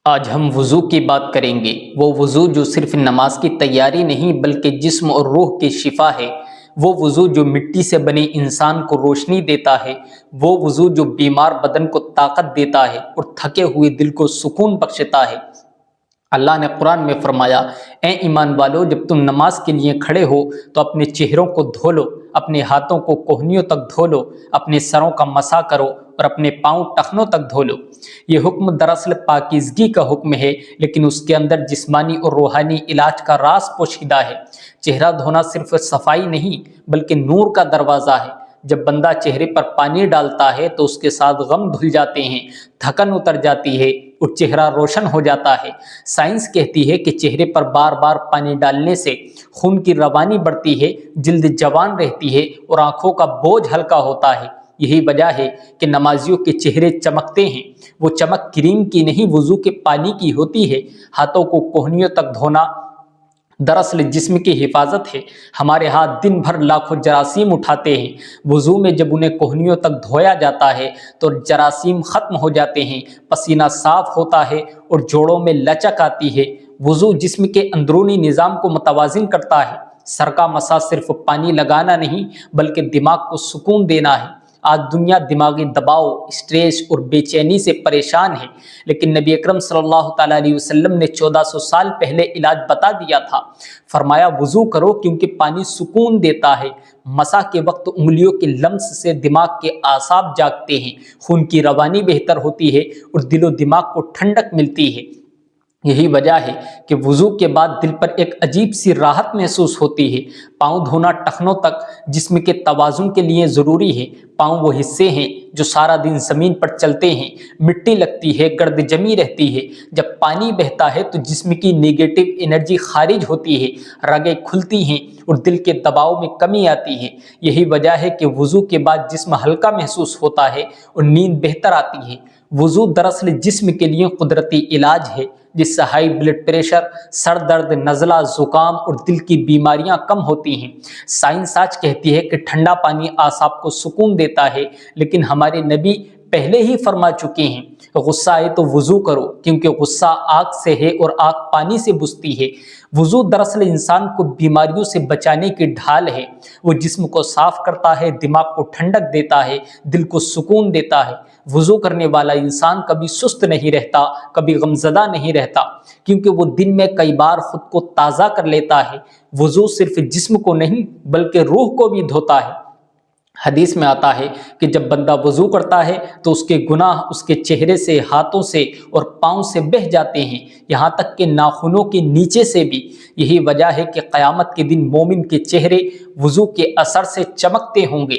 آج ہم وضو کی بات کریں گے۔ وہ وضو جو صرف نماز کی تیاری نہیں بلکہ جسم اور روح کی شفا ہے۔ وہ وضو جو مٹی سے بنے انسان کو روشنی دیتا ہے۔ وہ وضو جو بیمار بدن کو طاقت دیتا ہے اور تھکے ہوئے دل کو سکون بخشتا ہے۔ اللہ نے قرآن میں فرمایا، اے ایمان والو، جب تم نماز کے لیے کھڑے ہو تو اپنے چہروں کو دھو لو، اپنے ہاتھوں کو کوہنیوں تک دھو لو، اپنے سروں کا مسح کرو اور اپنے پاؤں ٹخنوں تک دھو لو۔ یہ حکم دراصل پاکیزگی کا حکم ہے، لیکن اس کے اندر جسمانی اور روحانی علاج کا راز پوشیدہ ہے۔ چہرہ دھونا صرف صفائی نہیں بلکہ نور کا دروازہ ہے۔ جب بندہ چہرے پر پانی ڈالتا ہے تو اس کے ساتھ غم دھل جاتے ہیں، تھکن اتر جاتی ہے اور چہرہ روشن ہو جاتا ہے۔ سائنس کہتی ہے کہ چہرے پر بار بار پانی ڈالنے سے خون کی روانی بڑھتی ہے، جلد جوان رہتی ہے اور آنکھوں کا بوجھ ہلکا ہوتا ہے۔ یہی وجہ ہے کہ نمازیوں کے چہرے چمکتے ہیں۔ وہ چمک کریم کی نہیں، وضو کے پانی کی ہوتی ہے۔ ہاتھوں کو کوہنیوں تک دھونا دراصل جسم کی حفاظت ہے۔ ہمارے ہاتھ دن بھر لاکھوں جراثیم اٹھاتے ہیں۔ وضو میں جب انہیں کوہنیوں تک دھویا جاتا ہے تو جراثیم ختم ہو جاتے ہیں، پسینہ صاف ہوتا ہے اور جوڑوں میں لچک آتی ہے۔ وضو جسم کے اندرونی نظام کو متوازن کرتا ہے۔ سر کا مسح صرف پانی لگانا نہیں بلکہ دماغ کو سکون دینا ہے۔ آج دنیا دماغی دباؤ، اسٹریس اور بے چینی سے پریشان ہے، لیکن نبی اکرم صلی اللہ تعالیٰ علیہ وسلم نے 1400 سال پہلے علاج بتا دیا تھا۔ فرمایا، وضو کرو کیونکہ پانی سکون دیتا ہے۔ مسح کے وقت انگلیوں کے لمس سے دماغ کے اعصاب جاگتے ہیں، خون کی روانی بہتر ہوتی ہے اور دل و دماغ کو ٹھنڈک ملتی ہے۔ یہی وجہ ہے کہ وضو کے بعد دل پر ایک عجیب سی راحت محسوس ہوتی ہے۔ پاؤں دھونا ٹخنوں تک جسم کے توازن کے لیے ضروری ہے۔ پاؤں وہ حصے ہیں جو سارا دن زمین پر چلتے ہیں، مٹی لگتی ہے، گرد جمی رہتی ہے۔ جب پانی بہتا ہے تو جسم کی نیگیٹو انرجی خارج ہوتی ہے، رگیں کھلتی ہیں اور دل کے دباؤ میں کمی آتی ہے۔ یہی وجہ ہے کہ وضو کے بعد جسم ہلکا محسوس ہوتا ہے اور نیند بہتر آتی ہے۔ وضو دراصل جسم کے لیے قدرتی علاج ہے، جس سے ہائی بلڈ پریشر، سر درد، نزلہ، زکام اور دل کی بیماریاں کم ہوتی ہیں۔ سائنس آج کہتی ہے کہ ٹھنڈا پانی اعصاب کو سکون دیتا ہے، لیکن ہمارے نبی پہلے ہی فرما چکے ہیں، غصہ آئے تو وضو کرو کیونکہ غصہ آگ سے ہے اور آگ پانی سے بجھتی ہے۔ وضو دراصل انسان کو بیماریوں سے بچانے کی ڈھال ہے۔ وہ جسم کو صاف کرتا ہے، دماغ کو ٹھنڈک دیتا ہے، دل کو سکون دیتا ہے۔ وضو کرنے والا انسان کبھی سست نہیں رہتا، کبھی غمزدہ نہیں رہتا، کیونکہ وہ دن میں کئی بار خود کو تازہ کر لیتا ہے۔ وضو صرف جسم کو نہیں بلکہ روح کو بھی دھوتا ہے۔ حدیث میں آتا ہے کہ جب بندہ وضو کرتا ہے تو اس کے گناہ اس کے چہرے سے، ہاتھوں سے اور پاؤں سے بہہ جاتے ہیں، یہاں تک کہ ناخنوں کے نیچے سے بھی۔ یہی وجہ ہے کہ قیامت کے دن مومن کے چہرے وضو کے اثر سے چمکتے ہوں گے۔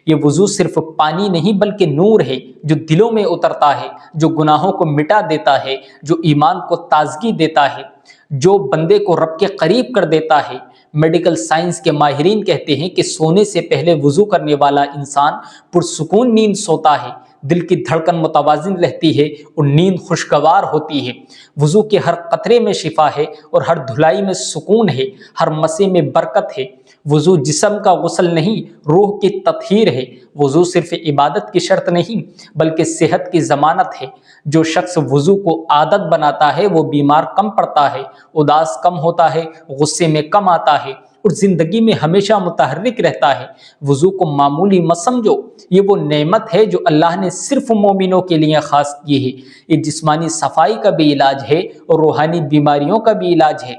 یہ وضو صرف پانی نہیں بلکہ نور ہے جو دلوں میں اترتا ہے، جو گناہوں کو مٹا دیتا ہے، جو ایمان کو تازگی دیتا ہے، جو بندے کو رب کے قریب کر دیتا ہے۔ میڈیکل سائنس کے ماہرین کہتے ہیں کہ سونے سے پہلے وضو کرنے والا انسان پرسکون نیند سوتا ہے، دل کی دھڑکن متوازن رہتی ہے اور نیند خوشگوار ہوتی ہے۔ وضو کے ہر قطرے میں شفا ہے اور ہر دھلائی میں سکون ہے، ہر مسے میں برکت ہے۔ وضو جسم کا غسل نہیں، روح کی تطہیر ہے۔ وضو صرف عبادت کی شرط نہیں بلکہ صحت کی ضمانت ہے۔ جو شخص وضو کو عادت بناتا ہے وہ بیمار کم پڑتا ہے، اداس کم ہوتا ہے، غصے میں کم آتا ہے اور زندگی میں ہمیشہ متحرک رہتا ہے۔ وضو کو معمولی مت سمجھو، یہ وہ نعمت ہے جو اللہ نے صرف مومنوں کے لیے خاص کی ہے۔ یہ جسمانی صفائی کا بھی علاج ہے اور روحانی بیماریوں کا بھی علاج ہے۔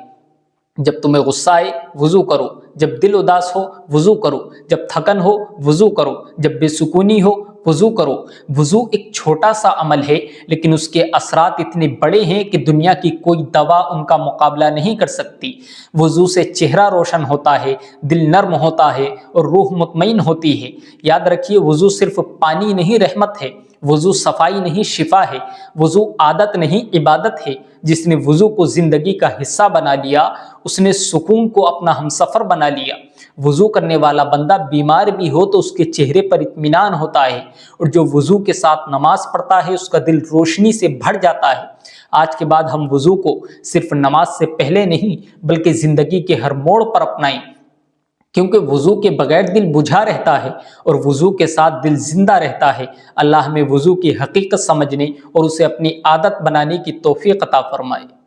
جب تمہیں غصہ آئے وضو کرو، جب دل اداس ہو وضو کرو، جب تھکن ہو وضو کرو، جب بے سکونی ہو وضو کرو۔ وضو ایک چھوٹا سا عمل ہے لیکن اس کے اثرات اتنے بڑے ہیں کہ دنیا کی کوئی دوا ان کا مقابلہ نہیں کر سکتی۔ وضو سے چہرہ روشن ہوتا ہے، دل نرم ہوتا ہے اور روح مطمئن ہوتی ہے۔ یاد رکھیے، وضو صرف پانی نہیں، رحمت ہے۔ وضو صفائی نہیں، شفا ہے۔ وضو عادت نہیں، عبادت ہے۔ جس نے وضو کو زندگی کا حصہ بنا لیا، اس نے سکون کو اپنا ہمسفر بنا لیا۔ وضو کرنے والا بندہ بیمار بھی ہو تو اس کے چہرے پر اطمینان ہوتا ہے، اور جو وضو کے ساتھ نماز پڑھتا ہے اس کا دل روشنی سے بھر جاتا ہے۔ آج کے بعد ہم وضو کو صرف نماز سے پہلے نہیں بلکہ زندگی کے ہر موڑ پر اپنائیں۔ کیونکہ وضو کے بغیر دل بجھا رہتا ہے اور وضو کے ساتھ دل زندہ رہتا ہے۔ اللہ ہمیں وضو کی حقیقت سمجھنے اور اسے اپنی عادت بنانے کی توفیق عطا فرمائے۔